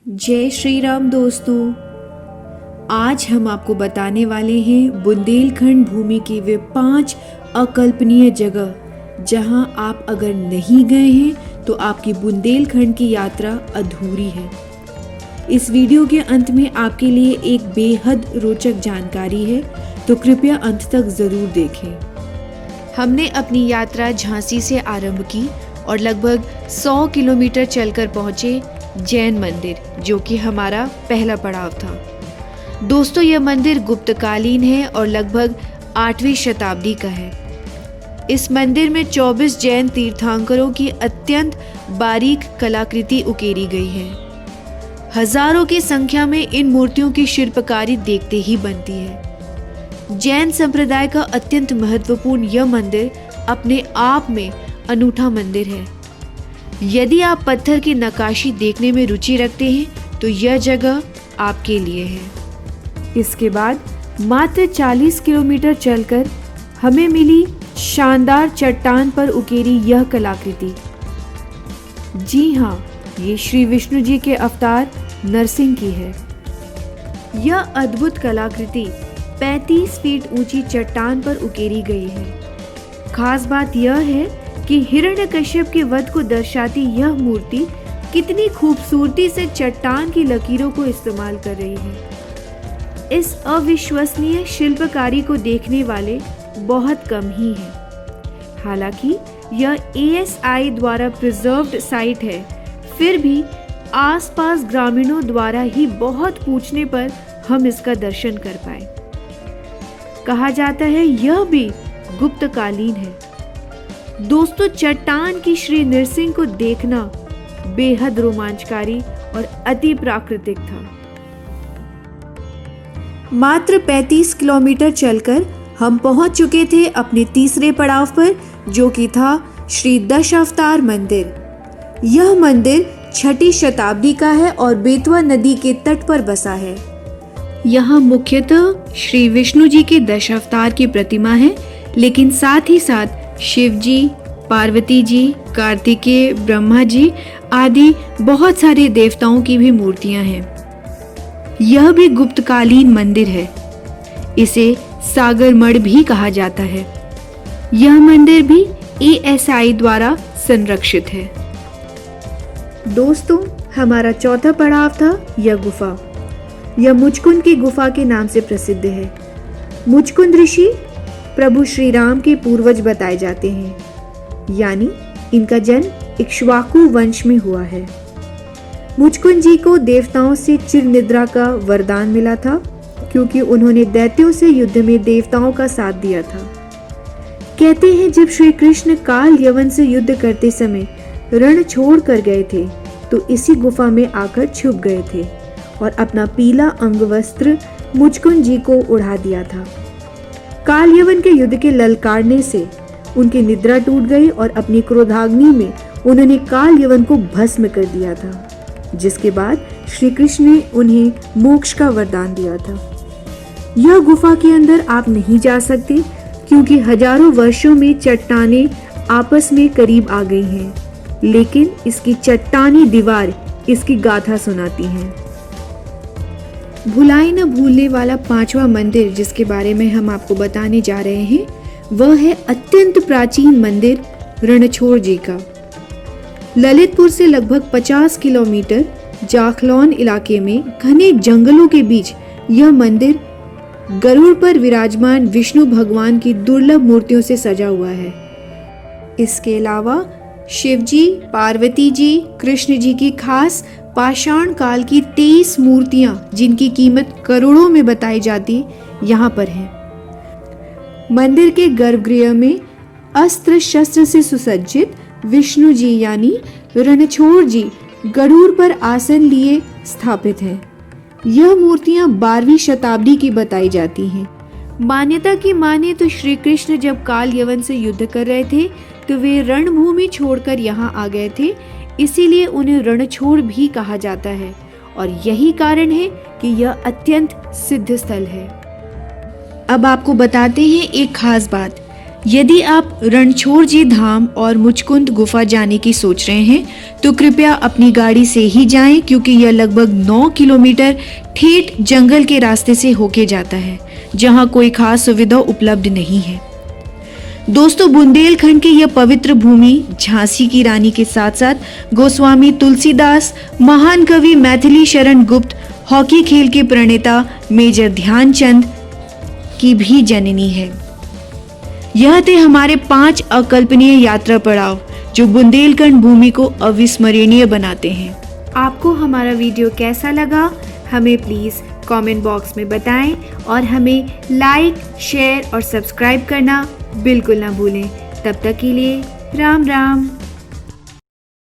जय श्री राम दोस्तों। आज हम आपको बताने वाले हैं बुंदेलखंड भूमि की वे 5 अकल्पनीय जगह जहां आप अगर नहीं गए हैं तो आपकी बुंदेलखंड की यात्रा अधूरी है। इस वीडियो के अंत में आपके लिए एक बेहद रोचक जानकारी है, तो कृपया अंत तक ज़रूर देखें। हमने अपनी यात्रा झांसी से आरंभ की और लगभग 100 किलोमीटर चलकर पहुंचे जैन मंदिर, जो कि हमारा पहला पड़ाव था। दोस्तों, यह मंदिर गुप्तकालीन है और लगभग 8वीं शताब्दी का है। इस मंदिर में 24 जैन तीर्थंकरों की अत्यंत बारीक कलाकृति उकेरी गई है। हजारों की संख्या में इन मूर्तियों की शिल्पकारी देखते ही बनती है। जैन संप्रदाय का अत्यंत महत्वपूर्ण यह मंदिर अपने आप में अनूठा मंदिर है। यदि आप पत्थर की नक्काशी देखने में रुचि रखते हैं तो यह जगह आपके लिए है। इसके बाद मात्र 40 किलोमीटर चलकर हमें मिली शानदार चट्टान पर उकेरी यह कलाकृति। जी हाँ, ये श्री विष्णु जी के अवतार नरसिंह की है। यह अद्भुत कलाकृति 35 फीट ऊंची चट्टान पर उकेरी गई है। खास बात यह है कि हिरण्यकश्यप के वध को दर्शाती यह मूर्ति कितनी खूबसूरती से चट्टान की लकीरों को इस्तेमाल कर रही है। इस अविश्वसनीय शिल्पकारी को देखने वाले बहुत कम ही हैं। हालांकि यह ASI द्वारा प्रिजर्व्ड साइट है, फिर भी आसपास ग्रामीणों द्वारा ही बहुत पूछने पर हम इसका दर्शन कर पाए। कहा जाता है यह भी गुप्तकालीन है। दोस्तों, चट्टान की श्री नरसिंह को देखना बेहद रोमांचकारी और अति प्राकृतिक था। मात्र 35 किलोमीटर चलकर हम पहुंच चुके थे अपने तीसरे पड़ाव पर, जो कि था श्री दशावतार मंदिर। यह मंदिर 6ठी शताब्दी का है और बेतवा नदी के तट पर बसा है। यहाँ मुख्यतः श्री विष्णु जी के दशावतार की प्रतिमा है, लेकिन साथ ही साथ शिव जी, पार्वती जी, कार्तिकेय, ब्रह्मा जी आदि बहुत सारे देवताओं की भी मूर्तियां हैं। यह भी गुप्तकालीन मंदिर है। इसे सागर मठ भी कहा जाता है। यह मंदिर भी ASI द्वारा संरक्षित है। दोस्तों, हमारा चौथा पड़ाव था यह गुफा। यह मुचकुंद की गुफा के नाम से प्रसिद्ध है। मुचकुंद ऋषि प्रभु श्री राम के पूर्वज बताए जाते हैं, यानी इनका जन्म इक्ष्वाकु वंश में हुआ है। मुचकुंद जी को देवताओं से चिर निद्रा का वरदान मिला था, क्योंकि उन्होंने दैत्यों से युद्ध में देवताओं का साथ दिया था। कहते हैं जब श्री कृष्ण काल यवन से युद्ध करते समय रण छोड़ कर गए थे तो इसी गुफा में आकर छुप गए थे और अपना पीला अंगवस्त्र मुचकुंद जी को उड़ा दिया था। काल यवन के युद्ध के ललकारने से उनकी निद्रा टूट गई और अपनी क्रोधाग्नि में उन्होंने काल यवन को भस्म कर दिया था, जिसके बाद श्री कृष्ण ने उन्हें मोक्ष का वरदान दिया था। यह गुफा के अंदर आप नहीं जा सकते, क्योंकि हजारों वर्षों में चट्टानें आपस में करीब आ गई हैं, लेकिन इसकी चट्टानी दीवार इसकी गाथा सुनाती हैं। भुलाए न भूलने वाला 5वां मंदिर जिसके बारे में हम आपको बताने जा रहे हैं, वह है अत्यंत प्राचीन मंदिर रणछोड़ जी का। ललितपुर से लगभग 50 किलोमीटर जाखलौन इलाके में घने जंगलों के बीच यह मंदिर गरुड़ पर विराजमान विष्णु भगवान की दुर्लभ मूर्तियों से सजा हुआ है। इसके अलावा शिव जी, पार्वती जी, कृष्ण जी की खास पाषाण काल की 23 मूर्तियां, जिनकी कीमत करोड़ों में बताई जाती, यहाँ पर हैं। मंदिर के गर्भगृह में अस्त्र शस्त्र से सुसज्जित विष्णु जी यानी रणछोड़ जी गरुड़ पर आसन लिए स्थापित हैं। यह मूर्तियां 12वीं शताब्दी की बताई जाती हैं। मान्यता की माने तो श्री कृष्ण जब काल यवन से युद्ध कर रहे थे तो वे रणभूमि छोड़कर यहाँ आ गए थे, इसीलिए उन्हें रणछोड़ भी कहा जाता है और यही कारण है कि यह अत्यंत सिद्ध स्थल है। अब आपको बताते हैं एक खास बात। यदि आप रणछोड़जी धाम और मुचकुंद गुफा जाने की सोच रहे हैं तो कृपया अपनी गाड़ी से ही जाएं, क्योंकि यह लगभग 9 किलोमीटर ठेठ जंगल के रास्ते से होके जाता है, जहां कोई खास सुविधा उपलब्ध नहीं है। दोस्तों, बुंदेलखंड की यह पवित्र भूमि झांसी की रानी के साथ साथ गोस्वामी तुलसीदास, महान कवि मैथिली शरण गुप्त, हॉकी खेल के प्रणेता मेजर ध्यानचंद की भी जननी है। यह थे हमारे 5 अकल्पनीय यात्रा पड़ाव जो बुंदेलखंड भूमि को अविस्मरणीय बनाते हैं। आपको हमारा वीडियो कैसा लगा हमें प्लीज़ कमेंट बॉक्स में बताएं और हमें लाइक, शेयर और सब्सक्राइब करना बिल्कुल ना भूलें। तब तक के लिए राम राम।